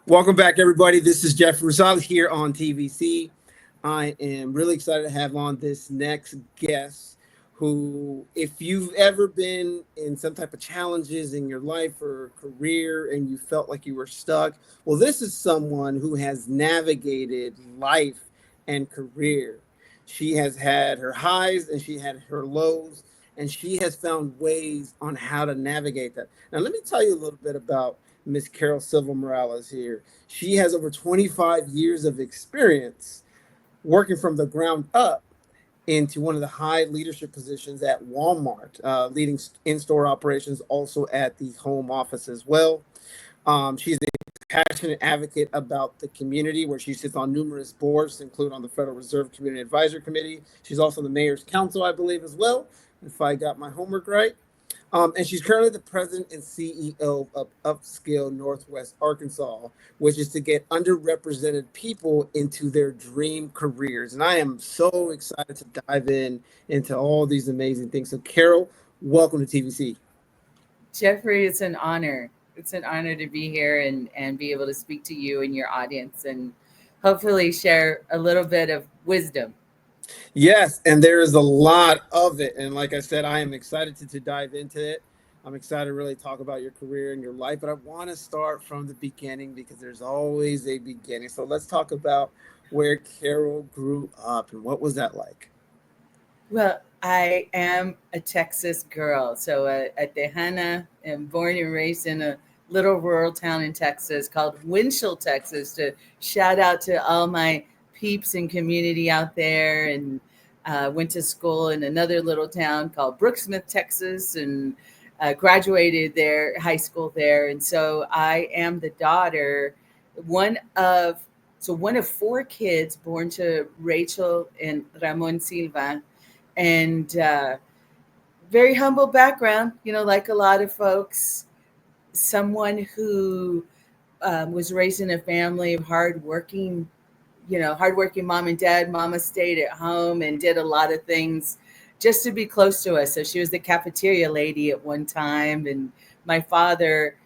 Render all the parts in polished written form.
Welcome back, everybody. This is Jeff Rosales here on TVC. I am really excited to have on this next guest who, if you've ever been in some type of challenges in your life or career and you felt like you were stuck, well, this is someone who has navigated life and career. She has had her highs and she had her lows, and she has found ways on how to navigate that. Now, let me tell you a little bit about Miss Carol Silva Moralez here. She has over 25 years of experience working from the ground up into one of the high leadership positions at Walmart, leading in-store operations, also at the home office as well. She's a passionate advocate about the community, where she sits on numerous boards, include on the Federal Reserve Community Advisory Committee. She's also the Mayor's Council, I believe, as well, if I got my homework right. And she's currently the president and CEO of Upskill Northwest Arkansas, which is to get underrepresented people into their dream careers. And I am so excited to dive into all these amazing things. So, Carol, welcome to TVC. Jeffrey, it's an honor. It's an honor to be here and be able to speak to you and your audience and hopefully share a little bit of wisdom. Yes, and there is a lot of it. And like I said, I am excited to dive into it. I'm excited to really talk about your career and your life, but I want to start from the beginning because there's always a beginning. So let's talk about where Carol grew up and what was that like? Well, I am a Texas girl, so a Tejana, and born and raised in a little rural town in Texas called Winchell, Texas. To shout out to all my peeps and community out there, and went to school in another little town called Brooksmith, Texas, and graduated there, high school there. And so I am the daughter, one of one of four kids born to Rachel and Ramon Silva, and very humble background, like a lot of folks. Someone who was raised in a family of hardworking mom and dad. Mama stayed at home and did a lot of things just to be close to us. So she was the cafeteria lady at one time, and my father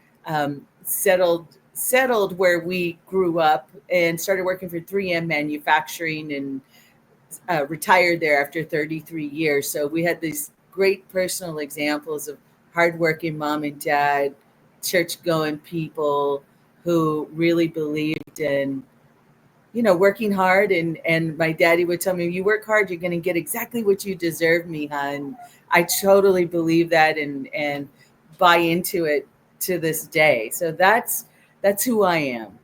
settled where we grew up and started working for 3M Manufacturing, and retired there after 33 years. So we had these great personal examples of hardworking mom and dad, church going people who really believed in, working hard. And my daddy would tell me, you work hard, you're going to get exactly what you deserve, Mija. And I totally believe that and buy into it to this day. So that's who I am.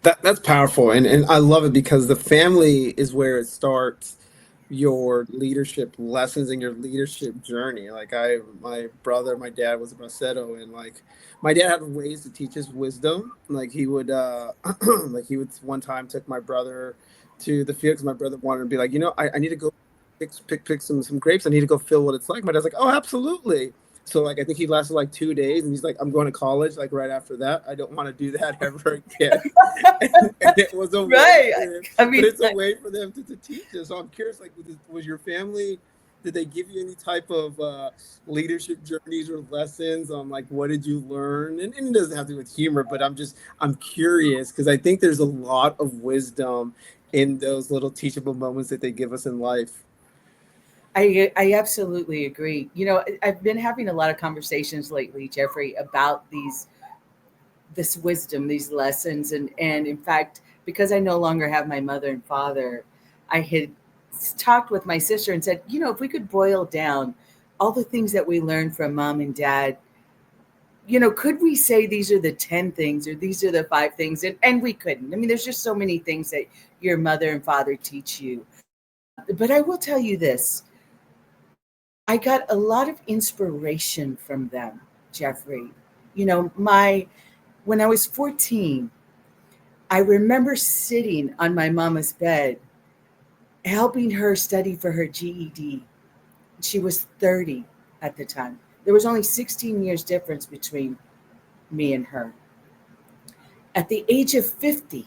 That's powerful. And I love it because the family is where it starts your leadership lessons and your leadership journey. My brother, my dad was a bracero, and like my dad had ways to teach us wisdom. Like he would, like he would one time took my brother to the field because my brother wanted to be like, I need to go pick some grapes. I need to go feel what it's like. My dad's like, oh, absolutely. So like I think he lasted like 2 days, and he's like, I'm going to college. Like right after that, I don't want to do that ever again. And it was a Right. way, I but mean, it's a way for them to teach us. So I'm curious, like, was your family? Did they give you any type of leadership journeys or lessons on like what did you learn? And it doesn't have to do with humor, but I'm curious because I think there's a lot of wisdom in those little teachable moments that they give us in life. I absolutely agree. I've been having a lot of conversations lately, Jeffrey, about this wisdom, these lessons, and in fact, because I no longer have my mother and father, I had talked with my sister and said, if we could boil down all the things that we learned from mom and dad, could we say these are the 10 things or these are the 5 things? And we couldn't. I mean, there's just so many things that your mother and father teach you. But I will tell you this. I got a lot of inspiration from them, Jeffrey. My when I was 14, I remember sitting on my mama's bed, helping her study for her GED. She was 30 at the time. There was only 16 years difference between me and her. At the age of 50,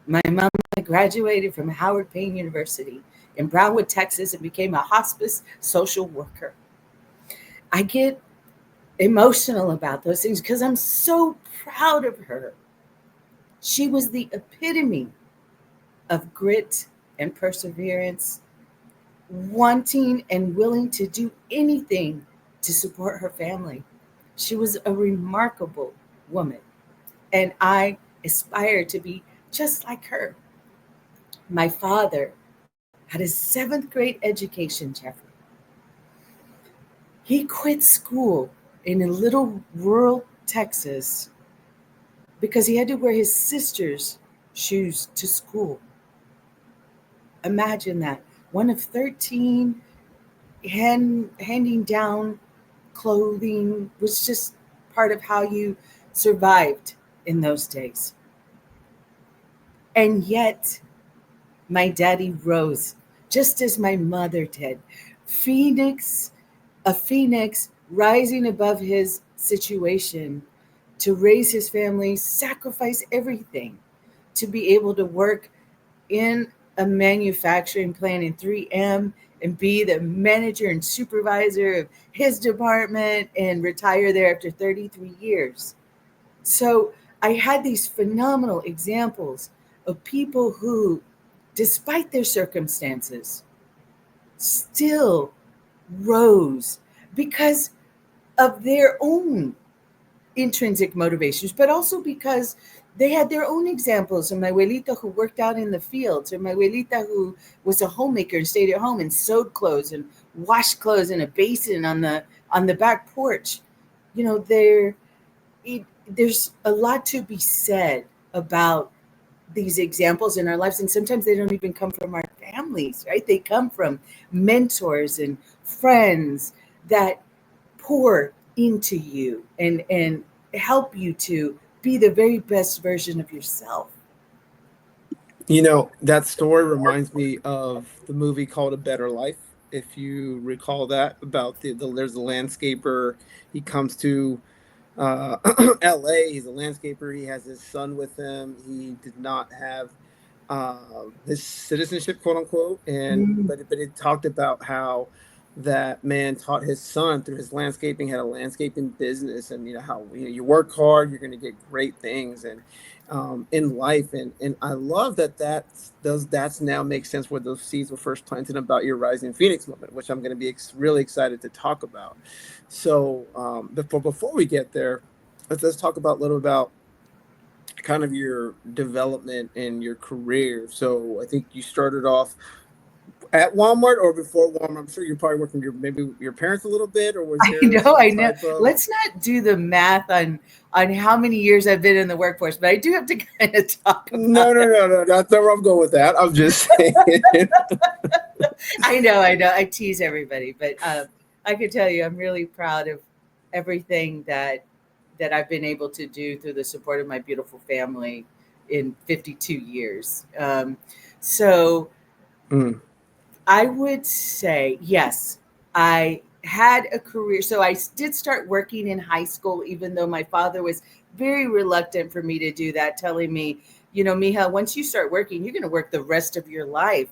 my mama graduated from Howard Payne University in Brownwood, Texas, and became a hospice social worker. I get emotional about those things because I'm so proud of her. She was the epitome of grit and perseverance, wanting and willing to do anything to support her family. She was a remarkable woman, and I aspire to be just like her. My father had a seventh grade education, Jeffrey. He quit school in a little rural Texas because he had to wear his sister's shoes to school. Imagine that. One of 13, handing down clothing was just part of how you survived in those days. And yet, my daddy rose just as my mother did. Phoenix, a phoenix rising above his situation to raise his family, sacrifice everything to be able to work in a manufacturing plant in 3M and be the manager and supervisor of his department and retire there after 33 years. So I had these phenomenal examples of people who, despite their circumstances, still rose because of their own intrinsic motivations, but also because they had their own examples of my abuelita who worked out in the fields, or my abuelita who was a homemaker and stayed at home and sewed clothes and washed clothes in a basin on the back porch. You know, there's a lot to be said about these examples in our lives, and sometimes they don't even come from our families, right? They come from mentors and friends that pour into you and help you to be the very best version of yourself. You know, that story reminds me of the movie called A Better Life. If you recall that, about there's a landscaper. He comes to LA. He's a landscaper. He has his son with him. He did not have his citizenship, quote unquote, and Mm. but it talked about how that man taught his son through his landscaping, had a landscaping business, and you know how you work hard, you're going to get great things, and in life, and I love that's now makes sense where those seeds were first planted about your rising phoenix moment, which I'm going to be really excited to talk about. So before we get there, let's talk about a little about kind of your development and your career. So I think you started off at Walmart or before Walmart. I'm sure you're probably working with maybe your parents a little bit, or was I there know, some I know. type of Let's not do the math on how many years I've been in the workforce, but I do have to kind of talk no, about no, it. no, no, that's not where I'm going with that. I'm just saying. I know, I know. I tease everybody, but I can tell you, I'm really proud of everything that I've been able to do through the support of my beautiful family in 52 years. So Mm, I would say, yes, I had a career. So I did start working in high school, even though my father was very reluctant for me to do that, telling me, you know, Mija, once you start working, you're going to work the rest of your life.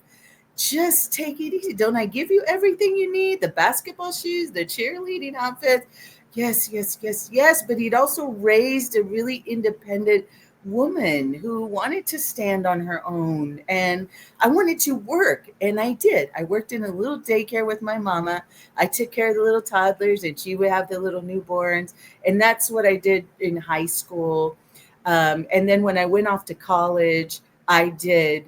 Just take it easy. Don't I give you everything you need? The basketball shoes, the cheerleading outfits. Yes, yes, yes, yes. But he'd also raised a really independent woman who wanted to stand on her own. And I wanted to work. And I did. I worked in a little daycare with my mama. I took care of the little toddlers, and she would have the little newborns. And that's what I did in high school. And then when I went off to college, I did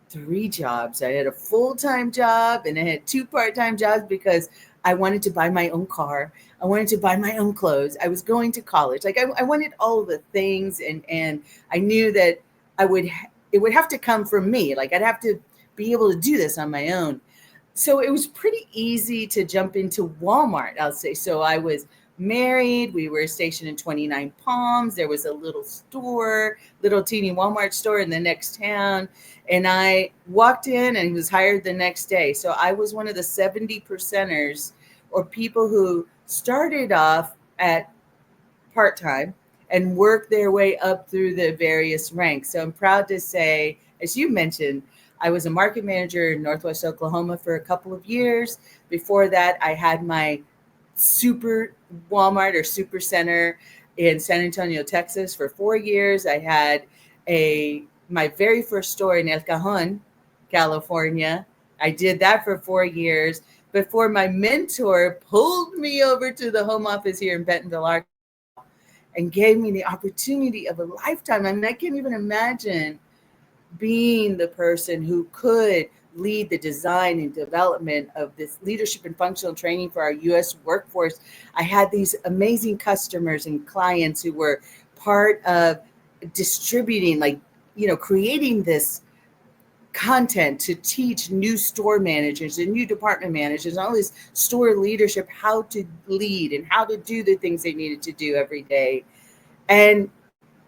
three jobs. I had a full-time job and I had two part-time jobs because I wanted to buy my own car. I wanted to buy my own clothes. I was going to college. Like I wanted all of the things, and I knew that it would have to come from me. Like I'd have to be able to do this on my own. So it was pretty easy to jump into Walmart, I'll say. So I was married. We were stationed in 29 Palms. There was a little store, little teeny Walmart store in the next town. And I walked in and was hired the next day. So I was one of the 70 percenters, or people who started off at part-time and worked their way up through the various ranks. So I'm proud to say, as you mentioned, I was a market manager in Northwest Oklahoma for a couple of years. Before that, I had my super Walmart or super center in San Antonio, Texas for 4 years. I had my very first store in El Cajon, California. I did that for 4 years before my mentor pulled me over to the home office here in Bentonville, Arkansas, and gave me the opportunity of a lifetime. I mean, I can't even imagine being the person who could lead the design and development of this leadership and functional training for our U.S. workforce. I had these amazing customers and clients who were part of distributing, like, creating this content to teach new store managers and new department managers, all this store leadership, how to lead and how to do the things they needed to do every day. And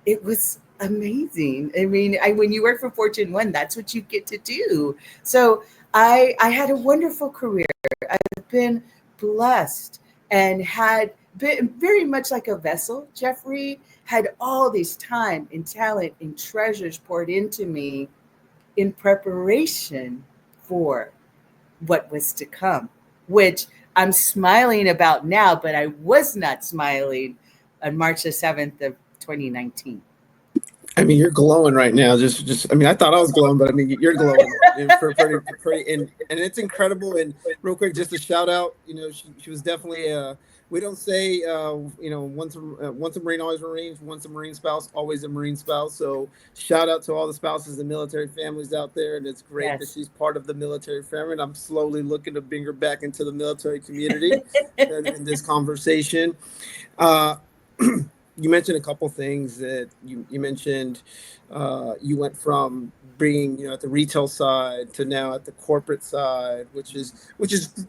it was amazing. I mean, when you work for Fortune 1, that's what you get to do. So I had a wonderful career. I've been blessed and had been very much like a vessel. Jeffrey had all this time and talent and treasures poured into me in preparation for what was to come, which I'm smiling about now, but I was not smiling on March the 7th of 2019. I mean, you're glowing right now. I mean, I thought I was glowing, but I mean, you're glowing and pretty, and it's incredible. And real quick, just a shout out, she was definitely, we don't say, once a Marine, always a Marine, once a Marine spouse, always a Marine spouse. So shout out to all the spouses and military families out there. And it's great that she's part of the military family. And I'm slowly looking to bring her back into the military community in this conversation. You mentioned a couple things that you mentioned. You went from being, at the retail side to now at the corporate side, which is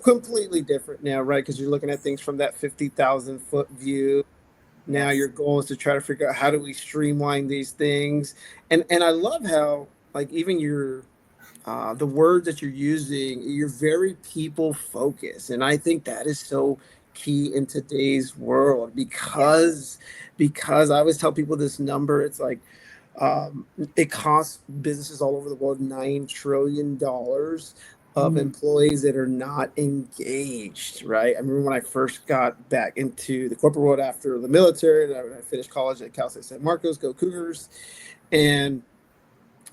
completely different now, right? Because you're looking at things from that 50,000-foot view. Now your goal is to try to figure out how do we streamline these things, and I love how, like, even the words that you're using, you're very people focused, and I think that is so key in today's world because I always tell people this number. It's like it costs businesses all over the world $9 trillion of employees that are not engaged, right? I remember when I first got back into the corporate world after the military, and I finished college at Cal State San Marcos, go Cougars, and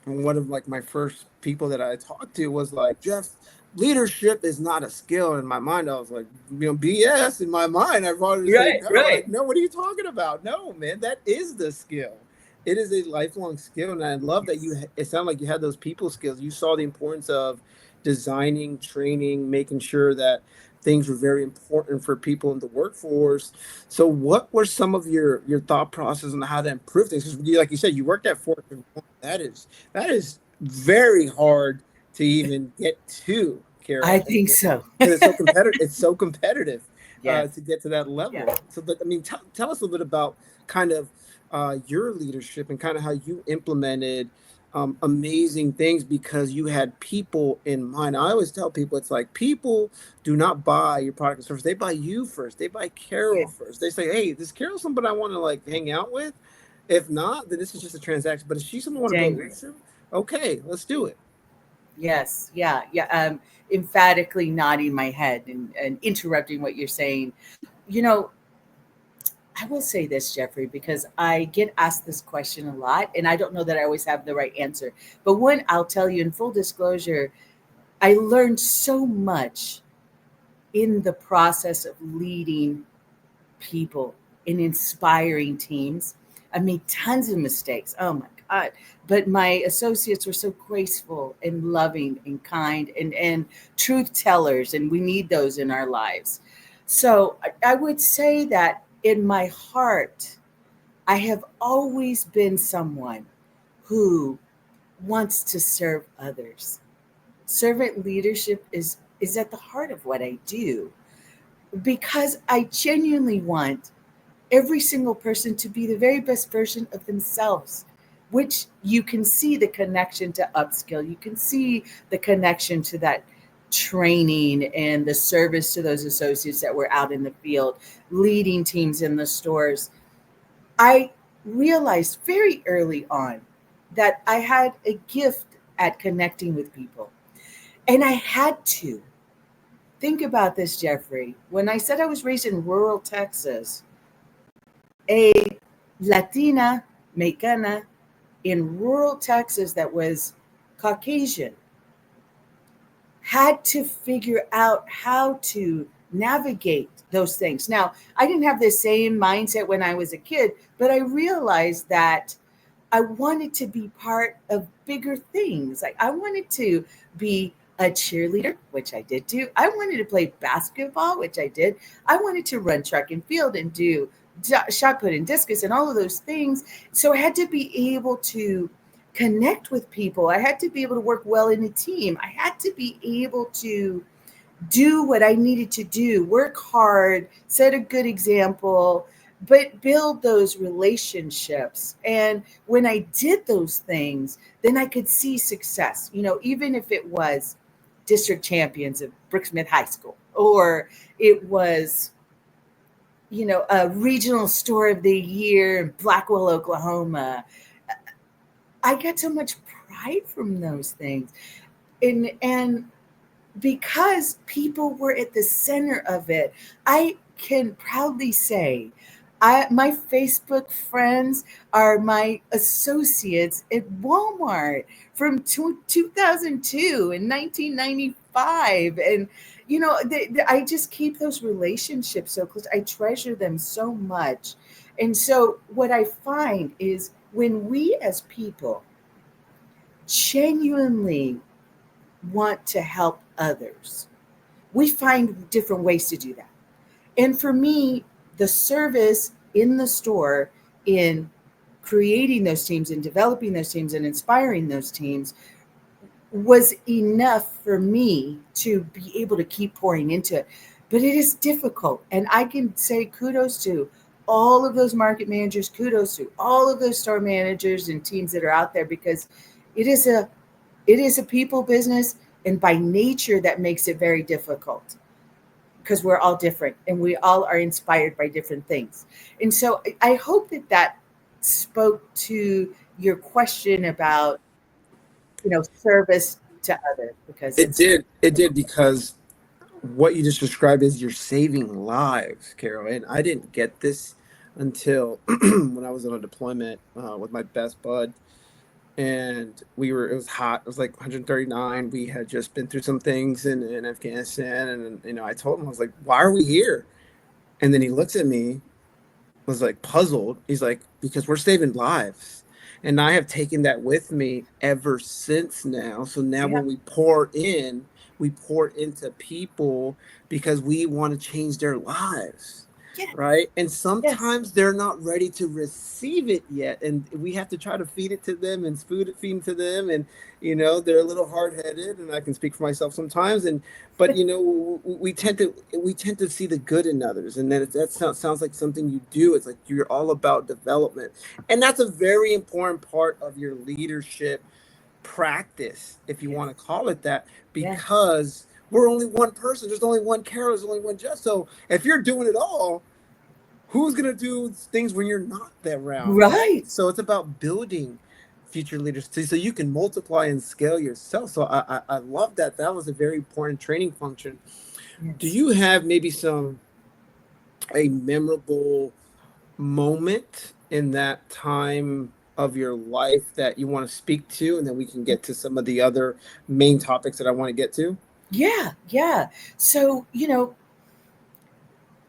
one of my first people that I talked to was like, Jeff, leadership is not a skill. In my mind, I was like, BS. In my mind, I've already said, no, right. No, what are you talking about? No, man, that is the skill. It is a lifelong skill. And I love that it sounded like you had those people skills. You saw the importance of designing, training, making sure that things were very important for people in the workforce. So what were some of your thought process on how to improve things? Because like you said, you worked at Fortune 1. That is very hard to even get to, Carol. I think so. It's so competitive. It's so competitive to get to that level. Yeah. So, tell us a little bit about kind of your leadership and kind of how you implemented amazing things because you had people in mind. I always tell people, it's like people do not buy your product and service. They buy you first. They buy Carol first. They say, hey, this Carol somebody I want to hang out with? If not, then this is just a transaction. But if she's someone I want to build leadership, okay, let's do it. Yes. Yeah. Emphatically nodding my head and interrupting what you're saying. I will say this, Jeffrey, because I get asked this question a lot, and I don't know that I always have the right answer. But one, I'll tell you in full disclosure, I learned so much in the process of leading people and inspiring teams. I made tons of mistakes. Oh my God. But my associates were so graceful and loving and kind and truth tellers, and we need those in our lives. So I would say that in my heart, I have always been someone who wants to serve others. Servant leadership is at the heart of what I do because I genuinely want every single person to be the very best version of themselves, which you can see the connection to Upskill. You can see the connection to that training and the service to those associates that were out in the field, leading teams in the stores. I realized very early on that I had a gift at connecting with people. And I had to. Think about this, Jeffrey. When I said I was raised in rural Texas, a Latina, Mexicana, in rural Texas that was Caucasian had to figure out how to navigate those things. Now, I didn't have the same mindset when I was a kid, but I realized that I wanted to be part of bigger things. Like I wanted to be a cheerleader, which I did do. I wanted to play basketball, which I did. I wanted to run track and field and do shot put and discus and all of those things. So I had to be able to connect with people. I had to be able to work well in a team. I had to be able to do what I needed to do, work hard, set a good example, but build those relationships. And when I did those things, then I could see success, even if it was district champions of Brooksmith High School, or it was, a regional store of the year in Blackwell, Oklahoma. I got so much pride from those things. And because people were at the center of it, I can proudly say my Facebook friends are my associates at Walmart from 2002 and 1995. And, I just keep those relationships so close. I treasure them so much. And so what I find is when we as people genuinely want to help others, we find different ways to do that. And for me, the service in the store, in creating those teams and developing those teams and inspiring those teams, was enough for me to be able to keep pouring into it. But it is difficult. And I can say kudos to all of those market managers, kudos to all of those store managers and teams that are out there, because it is a people business. And by nature, that makes it very difficult because we're all different and we all are inspired by different things. And so I hope that spoke to your question about, service to others, because It did. It did, because what you just described is you're saving lives, Carol. And I didn't get this until when I was on a deployment with my best bud. And it was hot. It was like 139. We had just been through some things in Afghanistan. And, I told him, I was like, why are we here? And then he looks at me, was like puzzled. He's like, because we're saving lives. And I have taken that with me ever since now. So now yeah, when we pour into people because we want to change their lives. yeah, Right. And yes, sometimes they're not ready to receive it yet. And we have to try to feed it to them and feed it to them. And, they're a little hard headed, and I can speak for myself sometimes. But we tend to see the good in others, and then that sounds like something you do. It's like you're all about development, and that's a very important part of your leadership practice, if you yeah, want to call it that, yeah, because we're only one person. There's only one Carol. There's only one Jess. So if you're doing it all, who's going to do things when you're not that round, right? right. So it's about building future leaders so you can multiply and scale yourself. So I love that. That was a very important training function. Do Yes. you have maybe a memorable moment in that time of your life that you want to speak to, and then we can get to some of the other main topics that I want to get to? Yeah, yeah. So,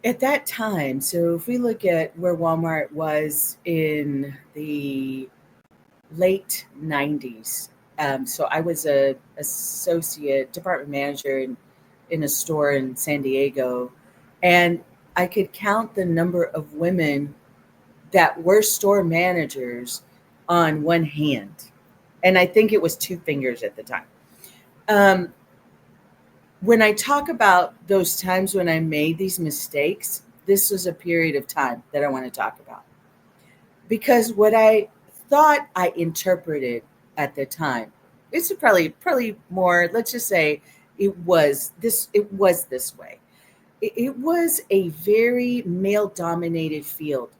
at that time, so if we look at where Walmart was in the late 90s, so I was a associate department manager in a store in San Diego, and I could count the number of women that were store managers on one hand. And I think it was two fingers at the time. Um, when I talk about those times when I made these mistakes, this was a period of time that I want to talk about. Because what I thought I interpreted at the time, it's probably more, let's just say it was this way. It was a very male dominated field.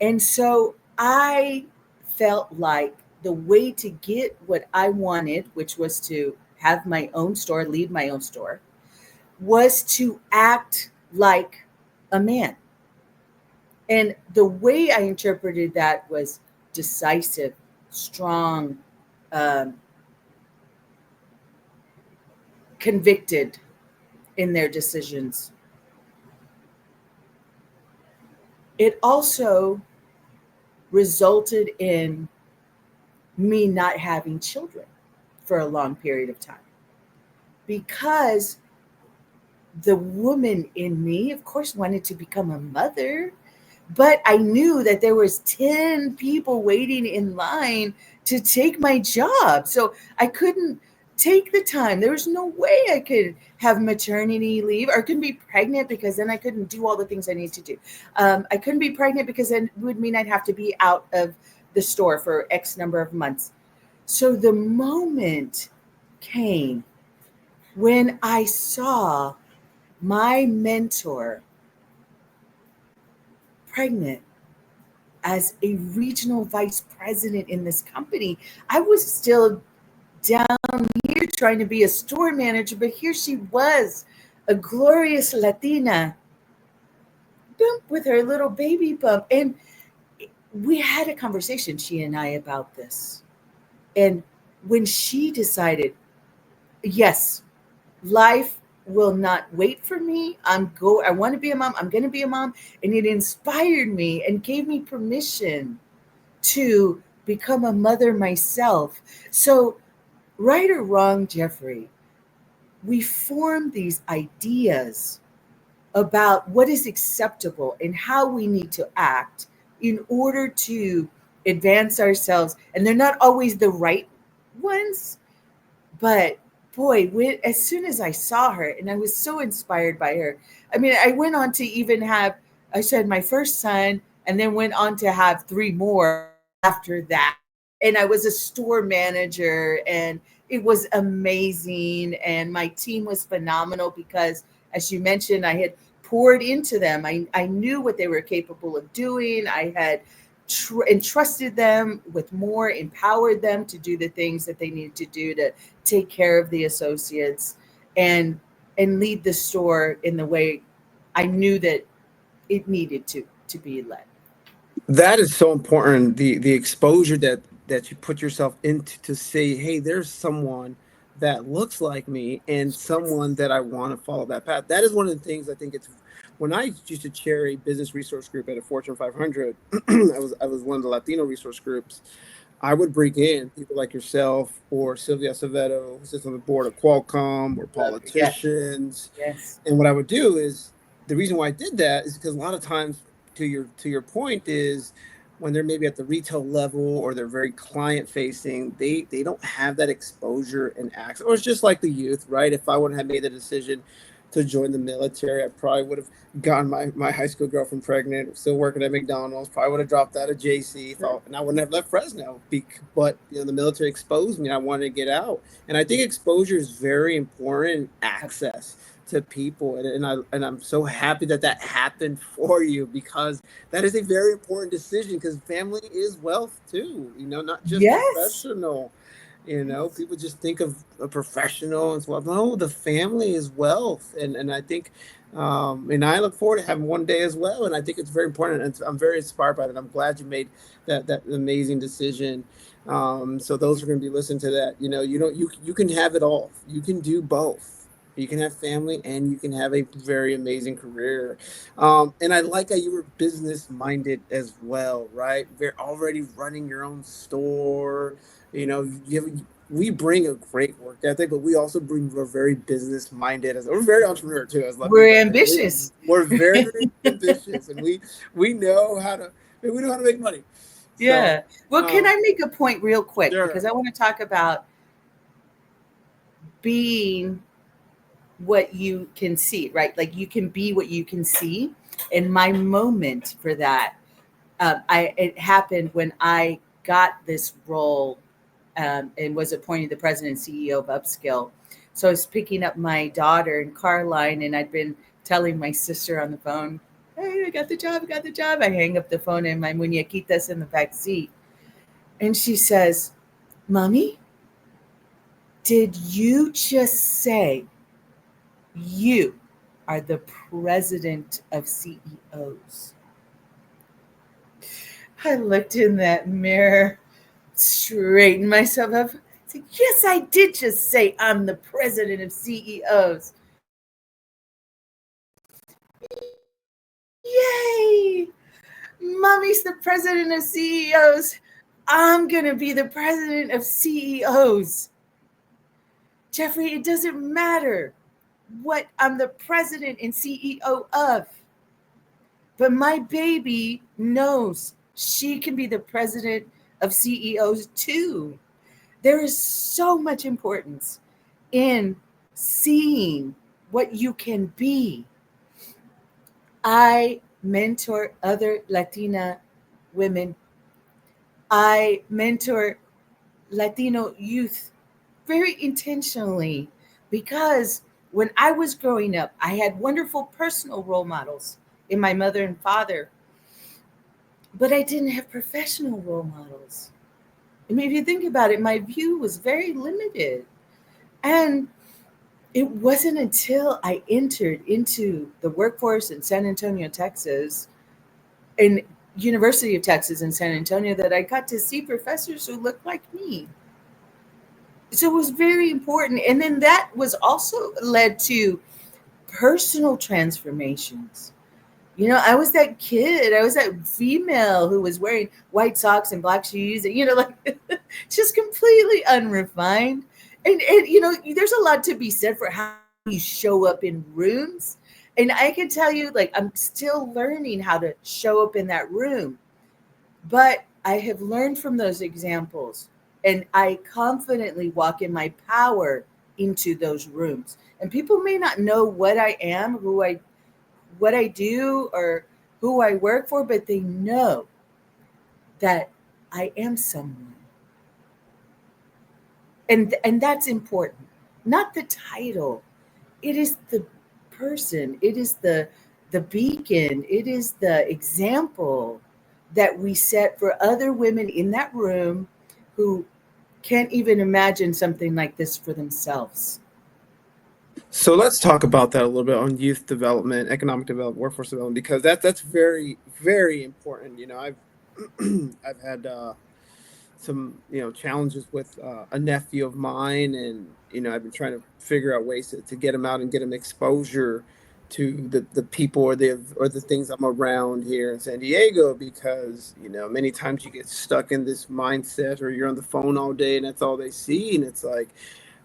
And so I felt like the way to get what I wanted, which was to have my own store, lead my own store, was to act like a man. And the way I interpreted that was decisive, strong, um, convicted in their decisions. It also resulted in me not having children for a long period of time because the woman in me, of course, wanted to become a mother, but I knew that there was 10 people waiting in line to take my job. So I couldn't take the time. There was no way I could have maternity leave or couldn't be pregnant because then I couldn't do all the things I need to do. I couldn't be pregnant because then it would mean I'd have to be out of the store for X number of months. So the moment came when I saw my mentor pregnant as a regional vice president in this company. I was still down here trying to be a store manager, but here she was, a glorious Latina, bump with her little baby bump. And we had a conversation, she and I, about this. And when she decided, yes, life will not wait for me. I want to be a mom. I'm going to be a mom. And it inspired me and gave me permission to become a mother myself. So, right or wrong, Jeffrey, we form these ideas about what is acceptable and how we need to act in order to advance ourselves. And they're not always the right ones, but boy, as soon as I saw her, and I was so inspired by her. I mean, I went on to even have, I said, my first son, and then went on to have three more after that. And I was a store manager, and it was amazing. And my team was phenomenal because, as you mentioned, I had poured into them. I knew what they were capable of doing. I had entrusted them with more, empowered them to do the things that they needed to do to take care of the associates and lead the store in the way I knew that it needed to be led. That is so important. The exposure that you put yourself into to say, hey, there's someone that looks like me and someone that I want to follow that path. That is one of the things I think it's when I used to chair a business resource group at a Fortune 500. I was one of the Latino resource groups. I would bring in people like yourself or Sylvia Acevedo, who sits on the board of Qualcomm, or Yeah. politicians. Yes. And what I would do is the reason why I did that is because a lot of times, to your point, is when they're maybe at the retail level or they're very client facing, they don't have that exposure and access. Or it's just like the youth, right? If I would have made the decision to join the military, I probably would have gotten my high school girlfriend pregnant, still working at McDonald's, probably would have dropped out of JC, thought, and I wouldn't have left Fresno. But the military exposed me. I wanted to get out, and I think exposure is very important. Access to people, and I'm so happy that happened for you, because that is a very important decision, because family is wealth too. Not just Yes. professional. Yes. People just think of a professional as well. No, the family is wealth, and I think, and I look forward to having one day as well. And I think it's very important, and I'm very inspired by it. I'm glad you made that amazing decision. So those are going to be listening to that. You can have it all. You can do both. You can have family and you can have a very amazing career. And I like how you were business minded as well, right? They're already running your own store. We bring a great work ethic, but we also we're very business minded. We're very entrepreneur too, as let me We're know. ambitious. We're very ambitious, and we know how to make money. So, Yeah. Well, can I make a point real quick? Because sure. I want to talk about being what you can see, right? Like you can be what you can see. And my moment for that, it happened when I got this role, and was appointed the president and CEO of Upskill. So I was picking up my daughter in Carline, and I'd been telling my sister on the phone, "Hey, I got the job. I got the job." I hang up the phone, and my muñequita's in the back seat, and she says, "Mommy, did you just say you are the president of CEOs?" I looked in that mirror straighten myself up. Say, yes, I did just say I'm the president of CEOs. Yay! Mommy's the president of CEOs. I'm going to be the president of CEOs. Jeffrey, it doesn't matter what I'm the president and CEO of. But my baby knows she can be the president of CEOs too. There is so much importance in seeing what you can be. I mentor other Latina women. I mentor Latino youth very intentionally because when I was growing up, I had wonderful personal role models in my mother and father, but I didn't have professional role models. I mean, if you think about it, my view was very limited. And it wasn't until I entered into the workforce in San Antonio, Texas, and University of Texas in San Antonio, that I got to see professors who looked like me. So it was very important. And then that was also led to personal transformations. You know, I was that kid, I was that female who was wearing white socks and black shoes, and, like just completely unrefined. And, there's a lot to be said for how you show up in rooms. And I can tell you, like, I'm still learning how to show up in that room. But I have learned from those examples, and I confidently walk in my power into those rooms. And people may not know what I am, what I do, or who I work for, but they know that I am someone. And that's important. Not the title. It is the person. It is the beacon. It is the example that we set for other women in that room who can't even imagine something like this for themselves. So let's talk about that a little bit on youth development, economic development, workforce development, because that's very, very important. I've I've had some challenges with a nephew of mine, and I've been trying to figure out ways to get him out and get him exposure to the people or the things I'm around here in San Diego, because many times you get stuck in this mindset, or you're on the phone all day and that's all they see, and it's like,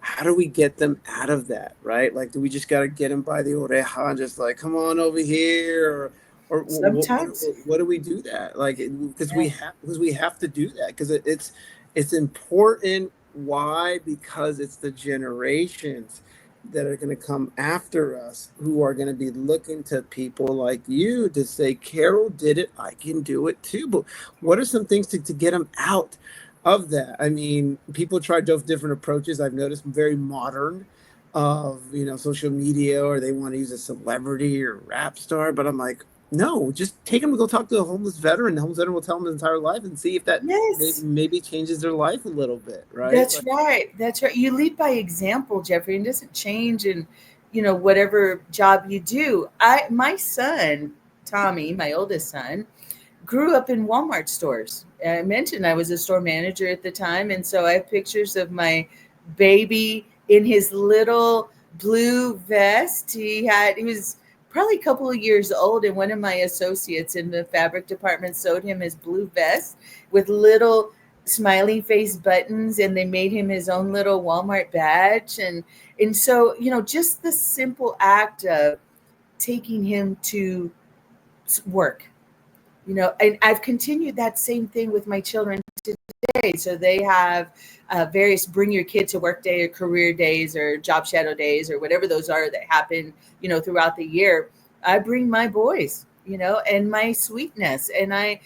how do we get them out of that, right? Like, do we just got to get them by the oreja and just like, come on over here, or Sometimes. what do we do that? Like, because Yeah. we have to do that, because it's important. Why? Because it's the generations that are going to come after us who are going to be looking to people like you to say, Carol did it, I can do it too. But what are some things to get them out of that? I mean, people try those different approaches. I've noticed very modern of social media, or they want to use a celebrity or rap star, but I'm like, no, just take them to go talk to a homeless veteran. The homeless veteran will tell them his entire life and see if that Yes. maybe changes their life a little bit, right? That's right. That's right. You lead by example, Jeffrey, and it doesn't change in, whatever job you do. My son, Tommy, my oldest son, grew up in Walmart stores. I mentioned I was a store manager at the time, and so I have pictures of my baby in his little blue vest. He was probably a couple of years old, and one of my associates in the fabric department sewed him his blue vest with little smiley face buttons, and they made him his own little Walmart badge. And so, just the simple act of taking him to work, and I've continued that same thing with my children today. So they have various bring your kid to work day, or career days, or job shadow days, or whatever those are that happen, throughout the year. I bring my boys, and my sweetness, and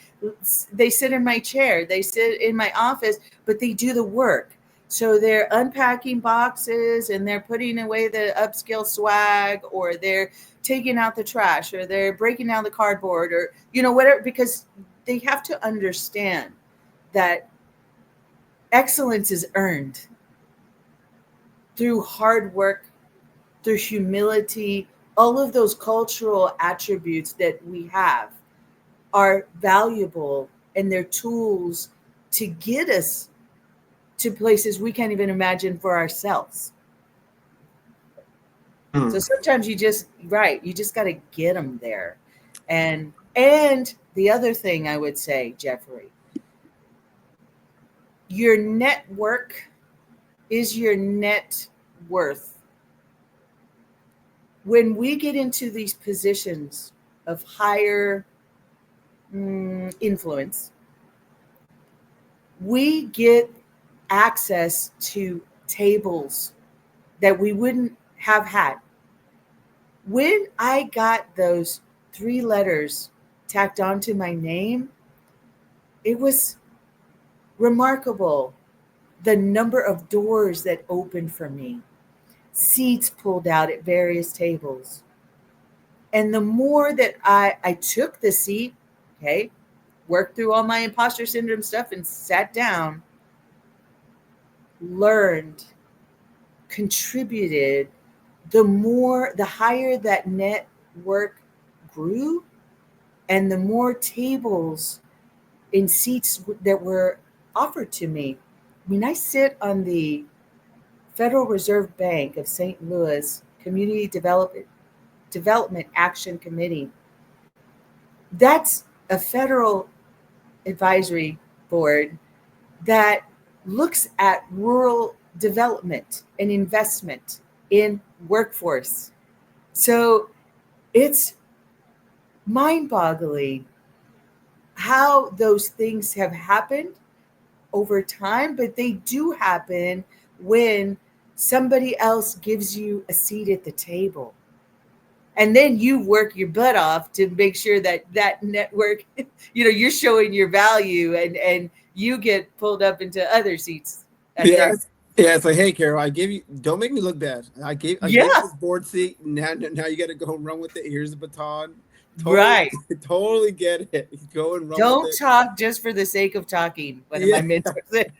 they sit in my chair, they sit in my office, but they do the work. So they're unpacking boxes, and they're putting away the upskill swag, or they're taking out the trash, or they're breaking down the cardboard, or whatever, because they have to understand that excellence is earned through hard work, through humility. All of those cultural attributes that we have are valuable, and they're tools to get us to places we can't even imagine for ourselves. So sometimes you just got to get them there. And the other thing I would say, Jeffrey, your network is your net worth. When we get into these positions of higher influence, we get access to tables that we wouldn't have had. When I got those 3 letters tacked onto my name, it was remarkable. The number of doors that opened for me, seats pulled out at various tables. And the more that I took the seat, okay, worked through all my imposter syndrome stuff and sat down, learned, contributed, the higher that network grew, and the more tables and seats that were offered to me. I mean, I sit on the Federal Reserve Bank of St. Louis Community Development Action Committee. That's a federal advisory board that looks at rural development and investment in workforce. So it's mind-boggling how those things have happened over time, but they do happen when somebody else gives you a seat at the table. And then you work your butt off to make sure that network, you're showing your value and you get pulled up into other seats. Yeah. It's like, hey, Carol, don't make me look bad. I gave you this board seat. Now you got to go and run with it. Here's the baton. Totally get it. Go and run Don't with it. talk just for the sake of talking. One of my mentors said.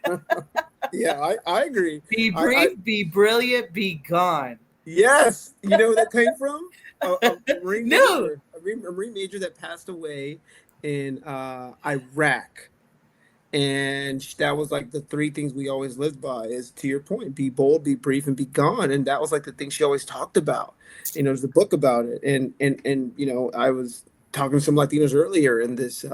Yeah, I agree. Be brief, be brilliant, be gone. Yes. You know where that came from? A Marine major that passed away in Iraq. And that was like the 3 things we always lived by is, to your point, be bold, be brief, and be gone. And that was like the thing she always talked about. There's a book about it. And I was talking to some Latinos earlier in this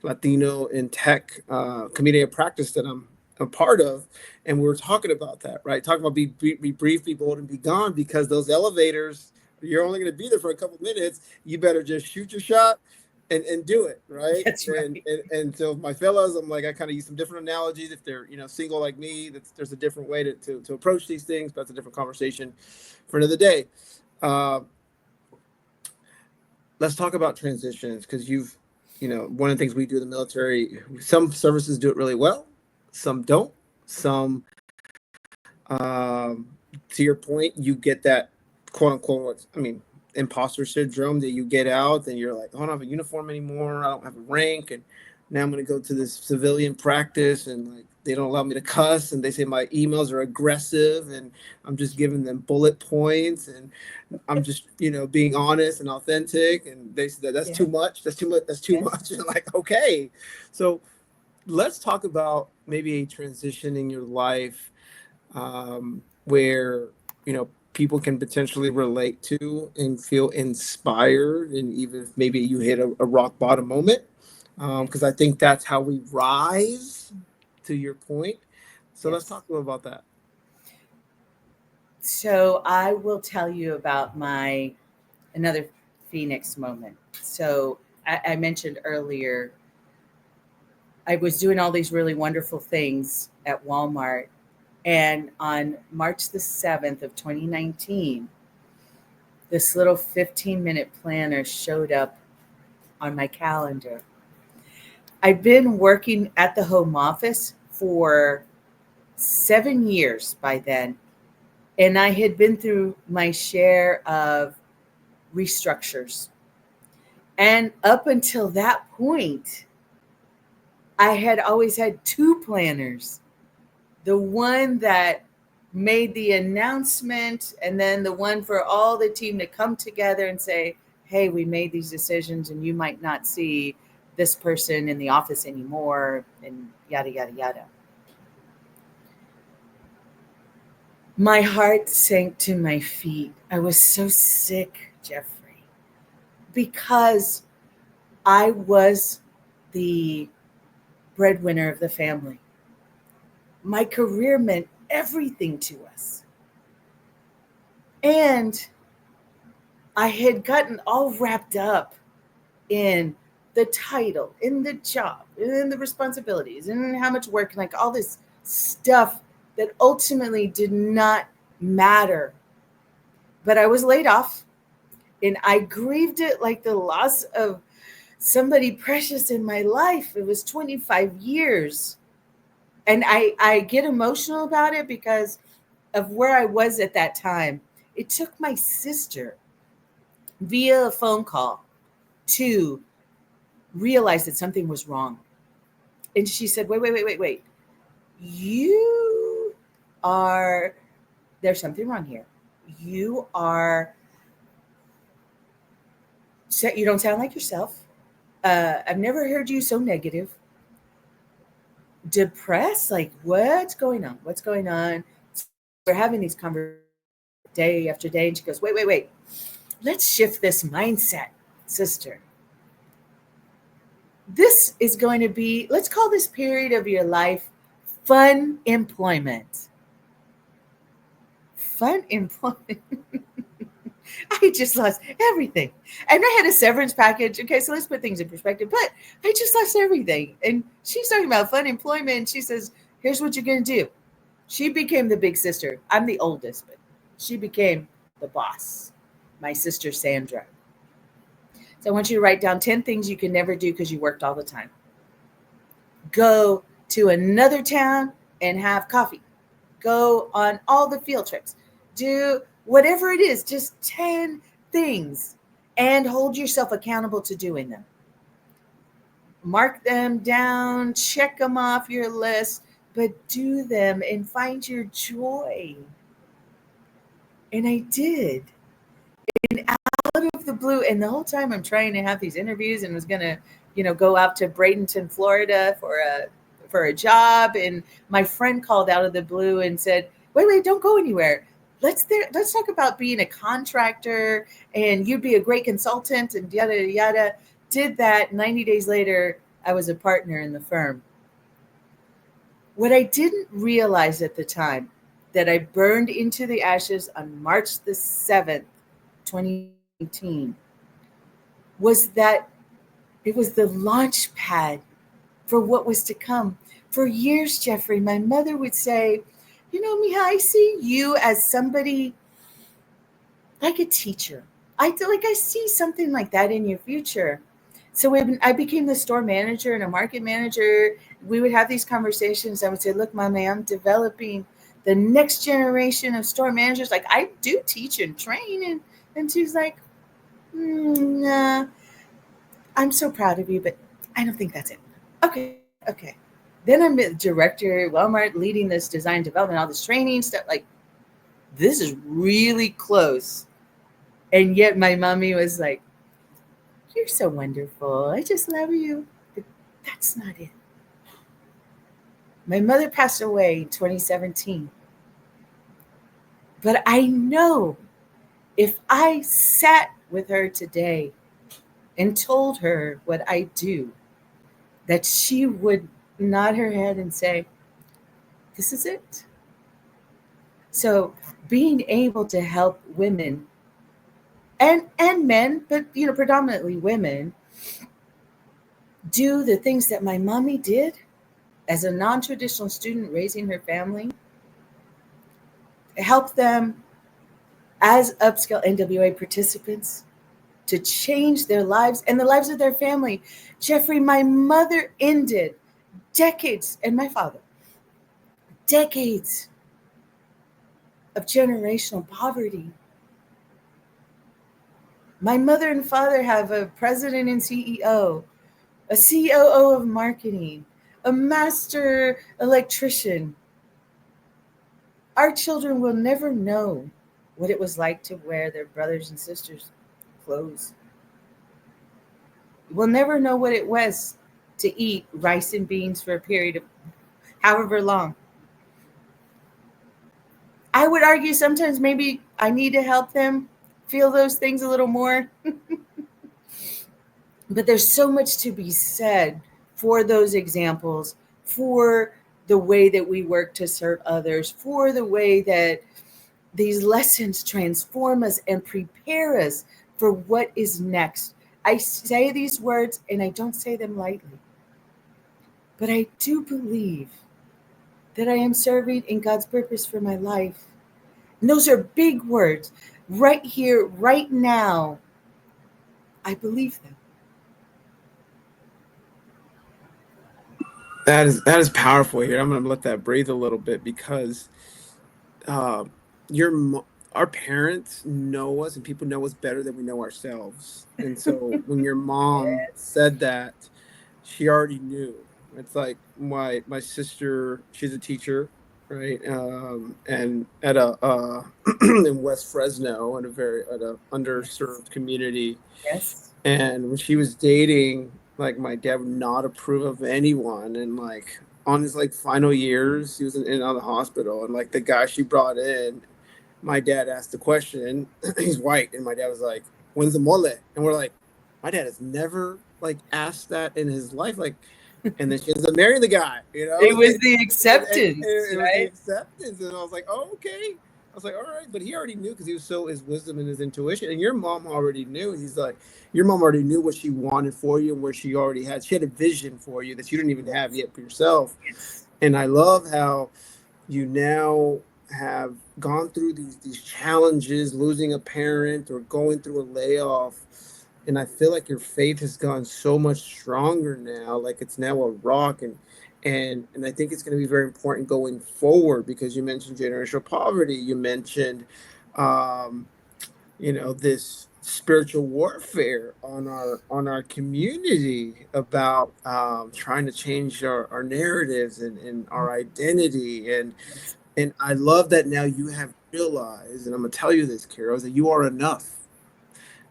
Latino in tech community of practice that I'm a part of. And we were talking about that, right? Talking about be brief, be bold, and be gone, because those elevators, you're only going to be there for a couple minutes. You better just shoot your shot and do it, right? That's right. And so my fellows, I'm like, I kind of use some different analogies. If they're single like me, there's a different way to approach these things, but that's a different conversation for another day. Let's talk about transitions, because one of the things we do in the military, some services do it really well, some don't. Some, to your point, you get that quote unquote, imposter syndrome that you get out and you're like, oh, I don't have a uniform anymore. I don't have a rank. And now I'm going to go to this civilian practice and like, they don't allow me to cuss. And they say my emails are aggressive and I'm just giving them bullet points. And I'm just, being honest and authentic. And they said that's too much. That's too much. That's too much. And I'm like, okay. So let's talk about maybe a transition in your life where, people can potentially relate to and feel inspired, and even if maybe you hit a rock bottom moment, because I think that's how we rise, to your point. So let's talk a little about that. So I will tell you about another Phoenix moment. So I mentioned earlier, I was doing all these really wonderful things at Walmart. And on March the 7th of 2019, this little 15-minute planner showed up on my calendar. I'd been working at the home office for 7 years by then, and I had been through my share of restructures. And up until that point, I had always had 2 planners. The one that made the announcement, and then the one for all the team to come together and say, hey, we made these decisions and you might not see this person in the office anymore, and yada, yada, yada. My heart sank to my feet. I was so sick, Jeffrey, because I was the breadwinner of the family. My career meant everything to us. And I had gotten all wrapped up in the title, in the job, in the responsibilities, and how much work, like all this stuff that ultimately did not matter. But I was laid off and I grieved it like the loss of somebody precious in my life. It was 25 years. And I get emotional about it because of where I was at that time. It took my sister via a phone call to realize that something was wrong. And she said, wait. You are, there's something wrong here. You are, you don't sound like yourself. I've never heard you so negative. Depressed? Like, what's going on? What's going on? We're having these conversations day after day. And she goes, wait. Let's shift this mindset, sister. This is going to be, let's call this period of your life fun employment. Fun employment. I just lost everything. And I had a severance package. Okay, so let's put things in perspective. But I just lost everything. And she's talking about fun employment. And she says, here's what you're going to do. She became the big sister. I'm the oldest, but she became the boss. My sister, Sandra. So I want you to write down 10 things you can never do because you worked all the time. Go to another town and have coffee. Go on all the field trips. Do whatever it is, just 10 things, and hold yourself accountable to doing them. Mark them down, check them off your list, but do them and find your joy. And I did. And out of the blue, and the whole time I'm trying to have these interviews and was going to, go out to Bradenton, Florida for a job. And my friend called out of the blue and said, wait, don't go anywhere. Let's talk about being a contractor and you'd be a great consultant and yada, yada. Did that. 90 days later, I was a partner in the firm. What I didn't realize at the time that I burned into the ashes on March the 7th, 2018, was that it was the launch pad for what was to come. For years, Jeffrey, my mother would say, Mija, I see you as somebody like a teacher. I see something like that in your future. So when I became the store manager and a market manager, we would have these conversations. I would say, look, Mommy, I'm developing the next generation of store managers. Like, I do teach and train. And she's like, nah, I'm so proud of you, but I don't think that's it. Okay. Then I'm the director at Walmart leading this design development, all this training stuff. Like, this is really close. And yet my mommy was like, you're so wonderful. I just love you. But that's not it. My mother passed away in 2017. But I know if I sat with her today and told her what I do, that she would nod her head and say, this is it. So being able to help women and men, but predominantly women, do the things that my mommy did as a non-traditional student raising her family, help them as Upskill NWA participants to change their lives and the lives of their family. Jeffrey, my mother ended decades, and my father, decades of generational poverty. My mother and father have a president and CEO, a COO of marketing, a master electrician. Our children will never know what it was like to wear their brothers and sisters' clothes. We'll never know what it was to eat rice and beans for a period of however long. I would argue sometimes maybe I need to help them feel those things a little more. But there's so much to be said for those examples, for the way that we work to serve others, for the way that these lessons transform us and prepare us for what is next. I say these words and I don't say them lightly, but I do believe that I am serving in God's purpose for my life. And those are big words. Right here, right now, I believe them. That is powerful here. I'm gonna let that breathe a little bit because uh, our parents know us, and people know us better than we know ourselves. And so when your mom Yes. said that, she already knew. It's like my sister, she's a teacher, right? And at a in West Fresno, at a Yes. underserved community. Yes. And when she was dating, like my dad would not approve of anyone. And like on his like final years, he was in on the hospital. And like the guy she brought in, my dad asked the question. He's white, and my dad was like, "When's the mole?" And we're like, my dad has never like asked that in his life. Like, and then she ends up marrying the guy. You know, It it's was like, the and acceptance, it was the right? acceptance, and I was like, oh, okay. I was like, all right, but he already knew because he was so his wisdom and his intuition. And your mom already knew. He's like, your mom already knew what she wanted for you and where she already had. She had a vision for you that you didn't even have Yes. yet for yourself. Yes. And I love how you now have gone through these challenges, losing a parent or going through a layoff. And I feel like your faith has gone so much stronger now, like it's now a rock. And I think it's going to be very important going forward because you mentioned generational poverty, you mentioned um, this spiritual warfare on our community about trying to change our narratives and our identity. Yes. And I love that now you have realized, and I'm gonna tell you this, Carol, is that you are enough.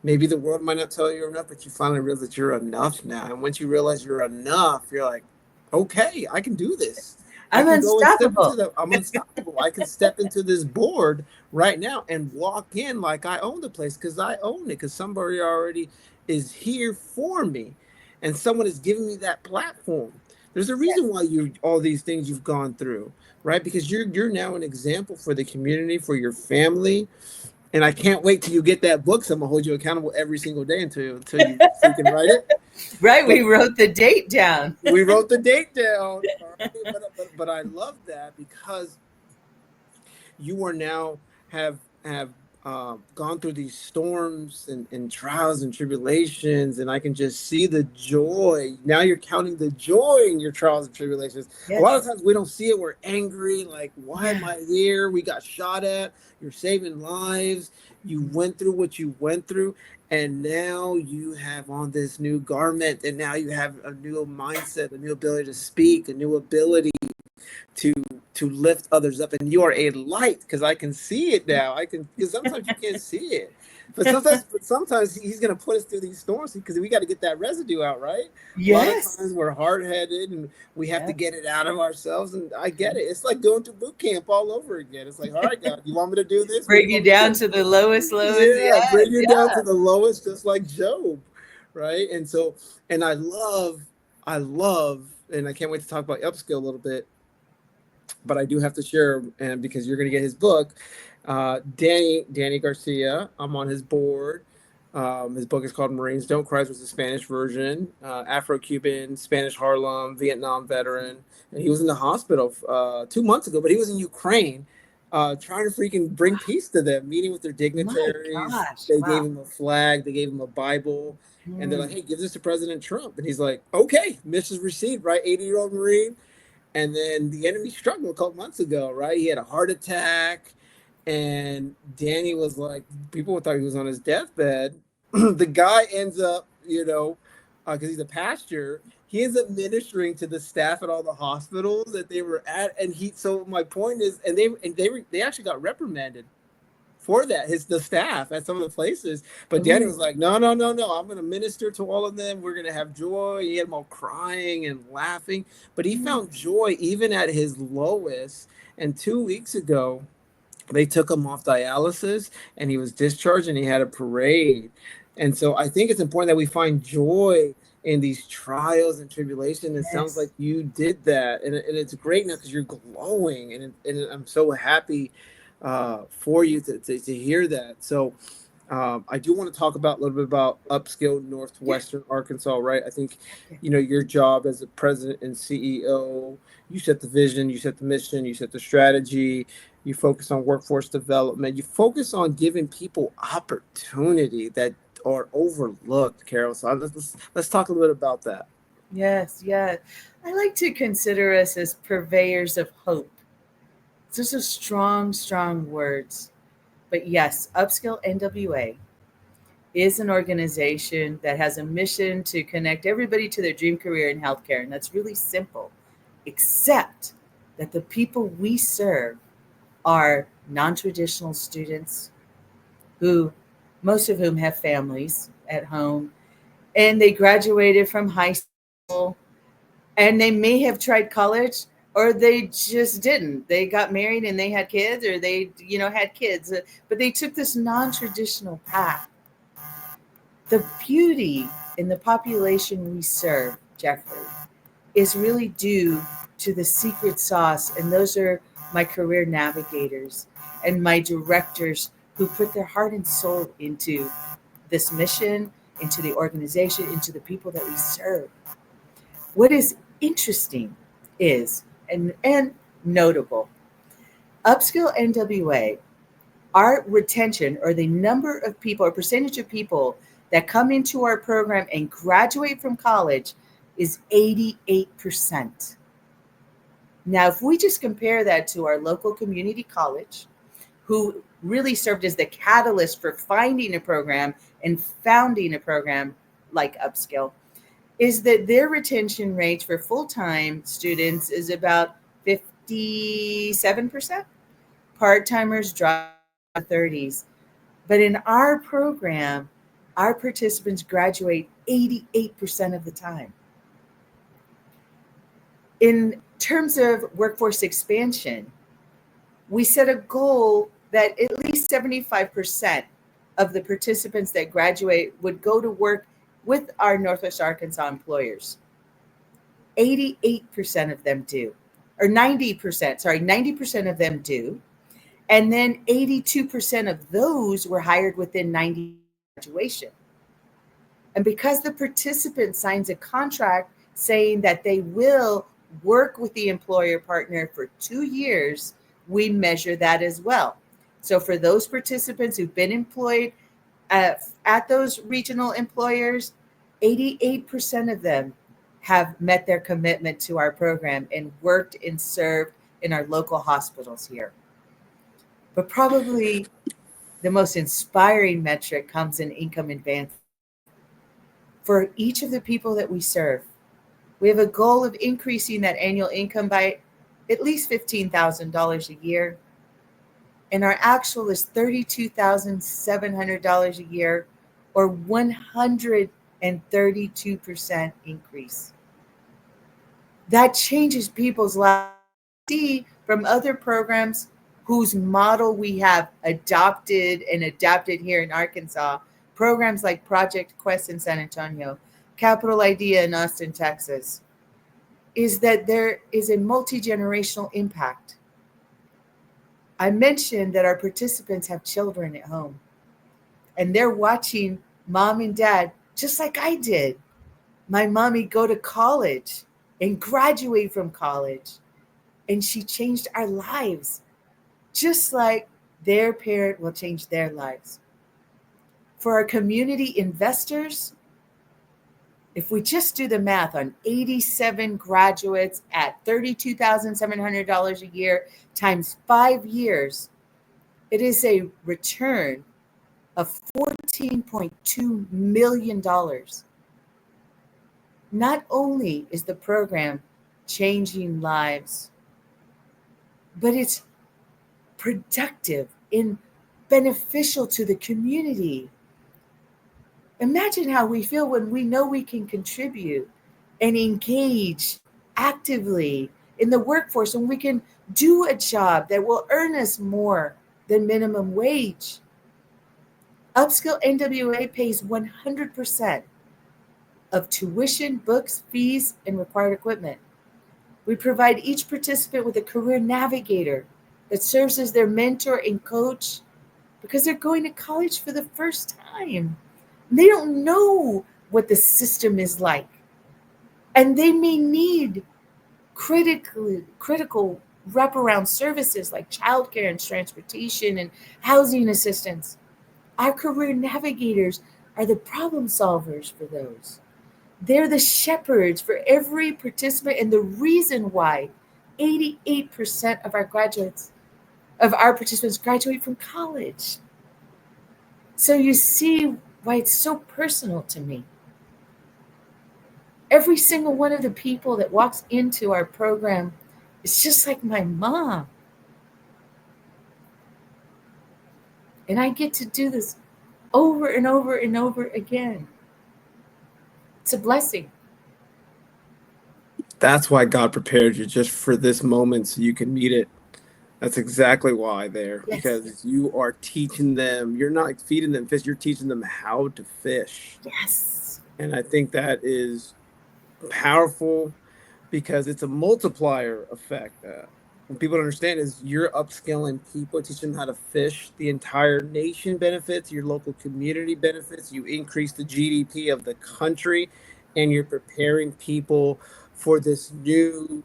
Maybe the world might not tell you you're enough, but you finally realize that you're enough now. And once you realize you're enough, you're like, okay, I can do this. I I'm can go and step into unstoppable. the, I'm unstoppable. I can step into this board right now and walk in like I own the place because I own it, because somebody already is here for me and someone is giving me that platform. There's a reason Yes. why you all these things you've gone through, right? Because you're now an example for the community, for your family, and I can't wait till you get that book. So I'm gonna hold you accountable every single day until you so you can write it. Right. But We wrote the date down. we wrote the date down. All right? But I love that because you are now have gone through these storms and trials and tribulations, and I can just see the joy. Now you're counting the joy in your trials and tribulations. A lot of Yes. times we don't see it. We're angry, like, why am Yeah. I here? We got shot at. You're saving lives. You went through what you went through, and now you have on this new garment, and now you have a new mindset, a new ability to speak, a new ability to to lift others up, and you are a light because I can see it now. I can, because sometimes you can't see it, but sometimes he's going to put us through these storms because we got to get that residue out, right? A lot of Yes. times we're hard-headed and we have to Yep. get it out of ourselves, and I get it. It's like going to boot camp all over again. It's like, all right, God, you want me to do this? What do Bring you you want me to down do? to the lowest, lowest. Yeah, Yes. bring you down to Yeah. the lowest, just like Job, right? And so, and I love, and I can't wait to talk about upskill a little bit, but I do have to share, and because you're going to get his book, Danny Garcia. I'm on his board. His book is called Marines Don't Cry, was the Spanish version. Afro-Cuban, Spanish Harlem, Vietnam veteran, and he was in the hospital 2 months ago, but he was in Ukraine. Trying to freaking bring peace to them, meeting with their My dignitaries. gosh. They gave Wow. him a flag, they gave him a Bible, and they're like, Mm. "Hey, give this to President Trump." And he's like, "Okay, mission received." Right, 80-year-old Marine, and then the enemy struck him a couple months ago, right? He had a heart attack, and Danny was like, people thought he was on his deathbed. The guy ends up, because he's a pastor, he ends up ministering to the staff at all the hospitals that they were at, and he. So my point is, and they actually got reprimanded for that, the staff at some of the places. But Danny Ooh. was like, no, no, no, no, I'm going to minister to all of them. We're going to have joy. He had them all crying and laughing, but he Mm. found joy even at his lowest. And 2 weeks ago, they took him off dialysis and he was discharged and he had a parade. And so I think it's important that we find joy in these trials and tribulation. It sounds like Yes. you did that. And it's great now because you're glowing. And I'm so happy for you to hear that. So I do want to talk about a little bit about Upskill Yeah. Northwestern Arkansas, right? I think, Yeah. your job as a president and CEO, you set the vision, you set the mission, you set the strategy, you focus on workforce development, you focus on giving people opportunity that are overlooked, Carol. So let's talk a little bit about that. Yes. Yeah. I like to consider us as purveyors of hope. Those are strong, strong words. But yes, Upskill NWA is an organization that has a mission to connect everybody to their dream career in healthcare. And that's really simple, except that the people we serve are non traditional students who, most of whom have families at home, and they graduated from high school and they may have tried college or they just didn't. They got married and they had kids, or they, had kids, but they took this non traditional path. The beauty in the population we serve, Jeffrey, is really due to the secret sauce. And those are my career navigators and my directors who put their heart and soul into this mission, into the organization, into the people that we serve. What is interesting is, and notable, Upskill NWA, our retention, or the number of people or percentage of people that come into our program and graduate from college, is 88%. Now, if we just compare that to our local community college, who really served as the catalyst for finding a program and founding a program like Upskill, is that their retention rate for full-time students is about 57%. Part-timers drop in the 30s. But in our program, our participants graduate 88% of the time. In terms of workforce expansion, we set a goal that at least 75% of the participants that graduate would go to work with our Northwest Arkansas employers. 88% of them do, or 90%, sorry, 90% of them do. And then 82% of those were hired within 90 graduation. And because the participant signs a contract saying that they will work with the employer partner for 2 years, we measure that as well. So for those participants who've been employed at those regional employers, 88% of them have met their commitment to our program and worked and served in our local hospitals here. But probably the most inspiring metric comes in income advance. For each of the people that we serve, we have a goal of increasing that annual income by at least $15,000 a year. And our actual is $32,700 a year, or 132% increase. That changes people's lives. See from other programs whose model we have adopted and adapted here in Arkansas, programs like Project Quest in San Antonio, Capital Idea in Austin, Texas, is that there is a multi-generational impact. I mentioned that our participants have children at home, and they're watching mom and dad, just like I did. My mommy go to college and graduate from college, and she changed our lives, just like their parent will change their lives. For our community investors, if we just do the math on 87 graduates at $32,700 a year times 5 years, it is a return of $14.2 million. Not only is the program changing lives, but it's productive and beneficial to the community. Imagine how we feel when we know we can contribute and engage actively in the workforce, and we can do a job that will earn us more than minimum wage. Upskill NWA pays 100% of tuition, books, fees, and required equipment. We provide each participant with a career navigator that serves as their mentor and coach because they're going to college for the first time. They don't know what the system is like. And they may need critical wraparound services like childcare and transportation and housing assistance. Our career navigators are the problem solvers for those. They're the shepherds for every participant, and the reason why 88% of our participants graduate from college. So you see why it's so personal to me. Every single one of the people that walks into our program is just like my mom. And I get to do this over and over and over again. It's a blessing. That's why God prepared you just for this moment so you can meet it. That's exactly why there, Yes. because you are teaching them, you're not feeding them fish, you're teaching them how to fish. Yes. And I think that is powerful because it's a multiplier effect. When people understand is you're upskilling people, teaching them how to fish. The entire nation benefits, your local community benefits, you increase the GDP of the country, and you're preparing people for this new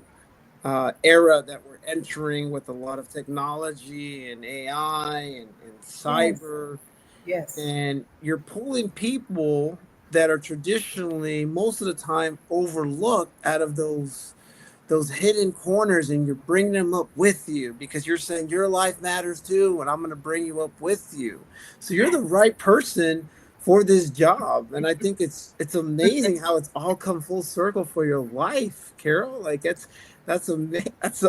era that we're entering with a lot of technology and AI and cyber. Yes. And you're pulling people that are traditionally most of the time overlooked out of those hidden corners, and you're bringing them up with you because you're saying your life matters too, and I'm going to bring you up with you. So you're the right person for this job, and I think it's amazing how it's all come full circle for your life, Carol. Like that's amazing. That's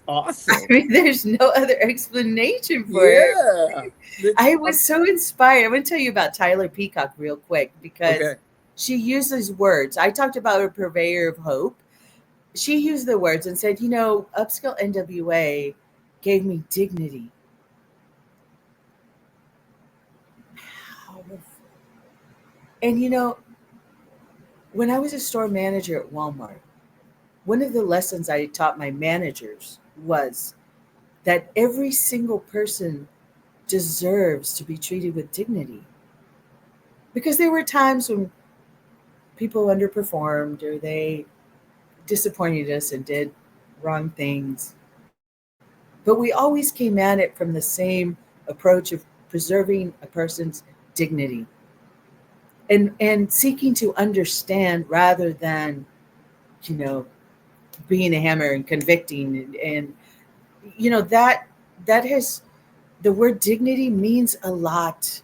awesome. I mean, there's no other explanation for it. Yeah. I was so inspired. I'm going to tell you about Tyler Peacock real quick because Okay. she uses words. I talked about a purveyor of hope. She used the words and said, Upskill NWA gave me dignity. Powerful. And when I was a store manager at Walmart, one of the lessons I taught my managers was that every single person deserves to be treated with dignity. Because there were times when people underperformed or they disappointed us and did wrong things. But we always came at it from the same approach of preserving a person's dignity and seeking to understand rather than, you know, being a hammer and convicting and that has the word dignity means a lot,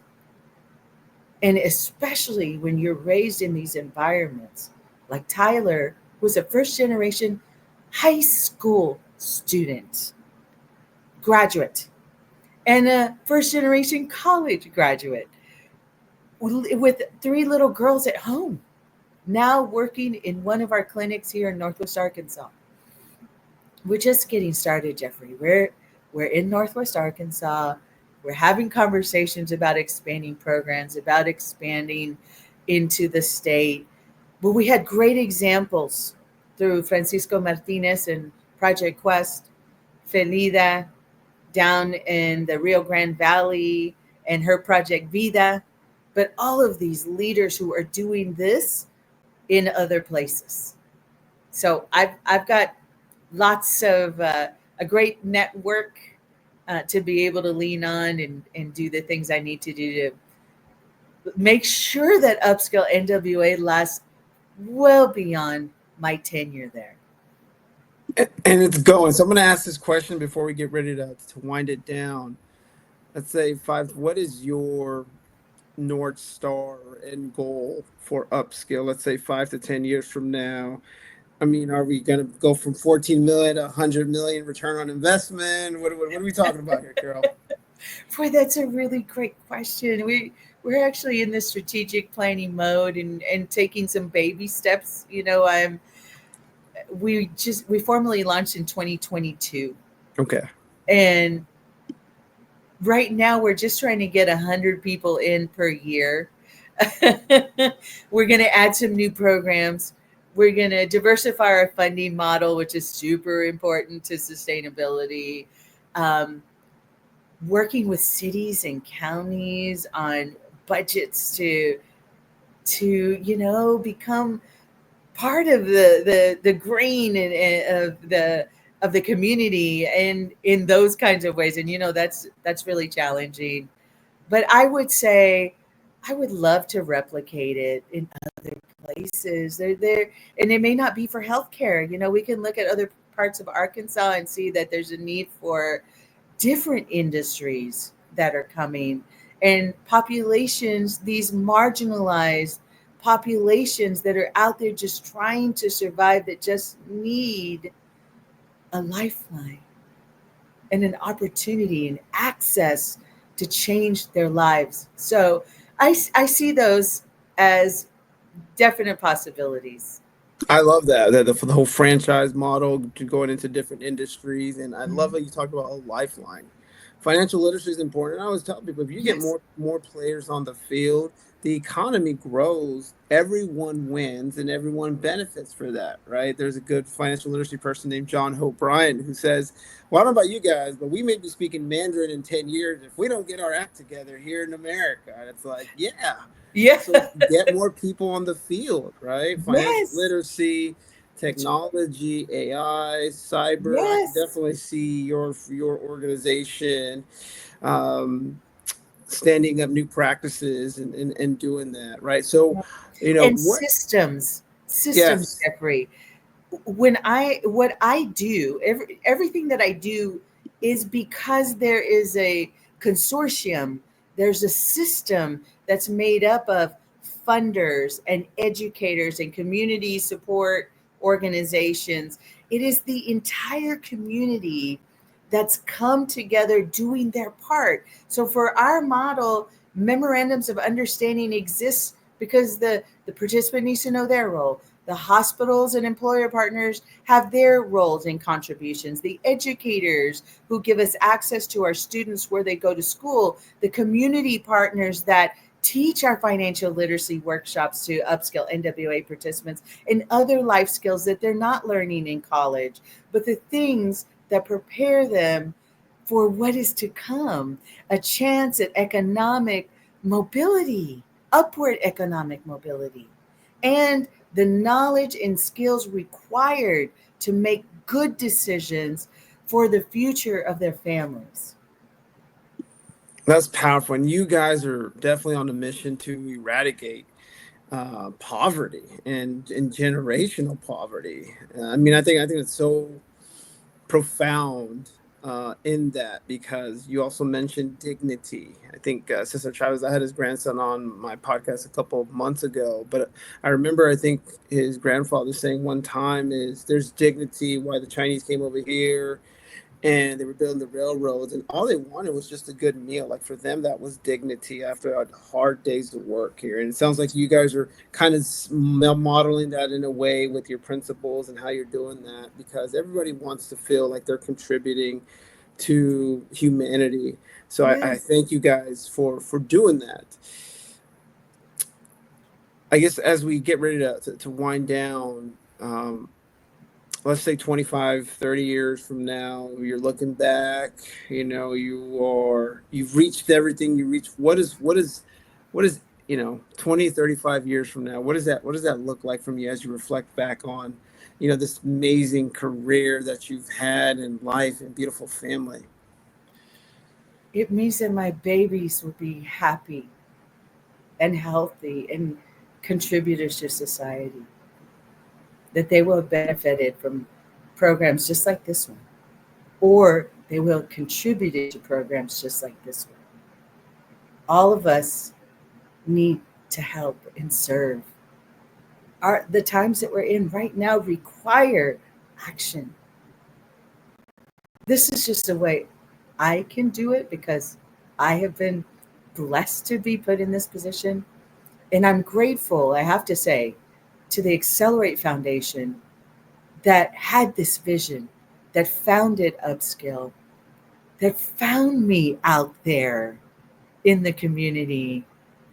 and especially when you're raised in these environments like Tyler was a first generation high school student graduate and a first generation college graduate with three little girls at home, now working in one of our clinics here in Northwest Arkansas. We're just getting started, Jeffrey. We're in Northwest Arkansas. We're having conversations about expanding programs, about expanding into the state. But we had great examples through Francisco Martinez and Project Quest, Felida down in the Rio Grande Valley and her Project Vida. But all of these leaders who are doing this in other places. So I've got lots of a great network to be able to lean on and do the things I need to do to make sure that Upskill NWA lasts well beyond my tenure there. And it's going. So I'm going to ask this question before we get ready to wind it down. Let's say what is your North Star and goal for Upskill? Let's say 5 to 10 years from now. I mean, are we going to go from 14 million to 100 million return on investment? What are we talking about here, Carol? Boy, that's a really great question. We're actually in the strategic planning mode and taking some baby steps. We formally launched in 2022. Okay. And Right now, we're just trying to get 100 people in per year. We're going to add some new programs. We're going to diversify our funding model, which is super important to sustainability. Um, Working with cities and counties on budgets to become part of the grain of the community, and in those kinds of ways. And that's really challenging. But I would say I would love to replicate it in other places. There, and it may not be for healthcare. We can look at other parts of Arkansas and see that there's a need for different industries that are coming, and populations, these marginalized populations that are out there just trying to survive, that just need a lifeline and an opportunity and access to change their lives. So I see those as definite possibilities. I love that the whole franchise model to going into different industries, and I love Mhm. that you talked about a lifeline. Financial literacy is important. I always tell people if you get Yes. more players on the field, the economy grows, everyone wins, and everyone benefits for that, right? There's a good financial literacy person named John Hope Bryant who says, "Well, I don't know about you guys, but we may be speaking Mandarin in 10 years if we don't get our act together here in America." And it's like, yeah. Yeah. So get more people on the field, right? Financial Yes. literacy, technology, AI, cyber. I can Yes. definitely see your organization um, standing up new practices and doing that, right? So, And what? systems, Yes, Jeffrey. What I do, everything that I do is because there is a consortium, there's a system that's made up of funders and educators and community support organizations. It is the entire community that's come together doing their part. So for our model, memorandums of understanding exists because the participant needs to know their role. The hospitals and employer partners have their roles and contributions. The educators who give us access to our students where they go to school, the community partners that teach our financial literacy workshops to upskill NWA participants and other life skills that they're not learning in college, but the things that prepare them for what is to come, a chance at economic mobility, upward economic mobility, and the knowledge and skills required to make good decisions for the future of their families. that's powerful. And you guys are definitely on a mission to eradicate poverty and generational poverty. I mean, I think it's so profound in that because you also mentioned dignity. I think Sister Chavez, I had his grandson on my podcast a couple of months ago, but I remember I think his grandfather saying one time is there's dignity why the Chinese came over here and they were building the railroads and all they wanted was just a good meal. Like for them that was dignity after a hard days of work here. And it sounds like you guys are kind of modeling that in a way with your principles and how you're doing that because everybody wants to feel like they're contributing to humanity. So I Yes. thank you guys for doing that. I guess as we get ready to wind down, let's say 25, 30 years from now, you're looking back, you've reached everything you reached. What is 20, 35 years from now, what does that look like from you as you reflect back on this amazing career that you've had in life and beautiful family? It means that my babies will be happy and healthy and contributors to society, that they will have benefited from programs just like this one, or they will have contributed to programs just like this one. All of us need to help and serve. The times that we're in right now require action. This is just a way I can do it because I have been blessed to be put in this position. And I'm grateful, I have to say, to the Accelerate Foundation that had this vision, that founded Upskill, that found me out there in the community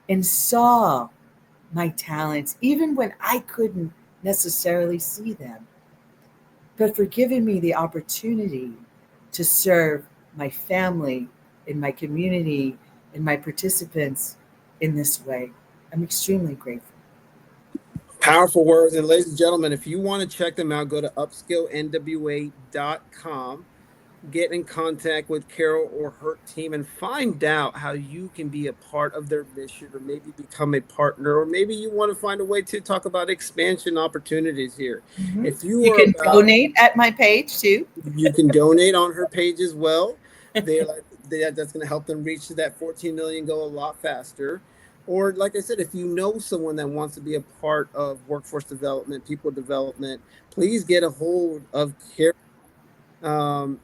and saw my talents, even when I couldn't necessarily see them, but for giving me the opportunity to serve my family and my community and my participants in this way. I'm extremely grateful. Powerful words. And ladies and gentlemen, if you want to check them out, go to upskillnwa.com. Get in contact with Carol or her team and find out how you can be a part of their mission, or maybe become a partner, or maybe you want to find a way to talk about expansion opportunities here. Mm-hmm. If you You are can about, donate at my page too. you can donate on her page as well. That's going to help them reach that 14 million goal a lot faster. Or, like I said, if you know someone that wants to be a part of workforce development, people development, please get a hold of Carol, and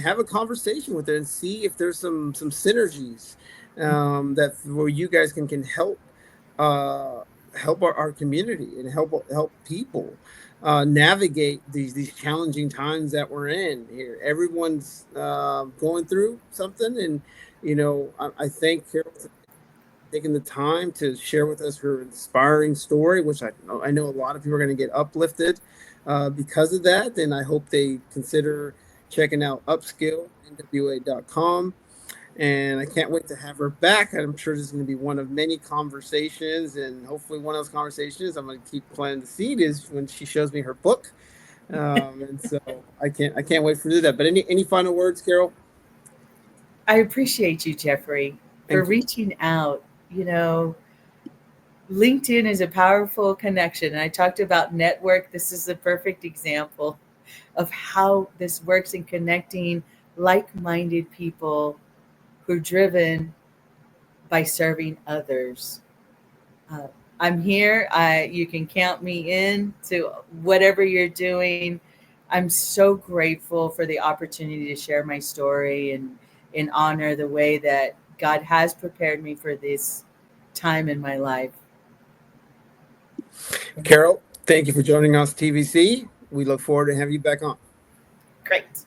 have a conversation with her and see if there's some synergies, that where you guys can help, uh, help our community and help people navigate these challenging times that we're in here. Everyone's going through something, and I thank Carol for taking the time to share with us her inspiring story, which I know a lot of people are going to get uplifted because of that. And I hope they consider checking out upskillnwa.com. And I can't wait to have her back. I'm sure this is going to be one of many conversations, and hopefully one of those conversations I'm going to keep planting the seed is when she shows me her book. And so I can't wait for do that. But any final words, Carol? I appreciate you, Jeffrey, for Thank you. reaching out. You know, LinkedIn is a powerful connection. And I talked about network. This is a perfect example of how this works in connecting like minded people who are driven by serving others. Uh, I'm here. You can count me in to whatever you're doing. I'm so grateful for the opportunity to share my story and honor the way that God has prepared me for this time in my life. Carol, thank you for joining us, TVC. We look forward to having you back on. Great.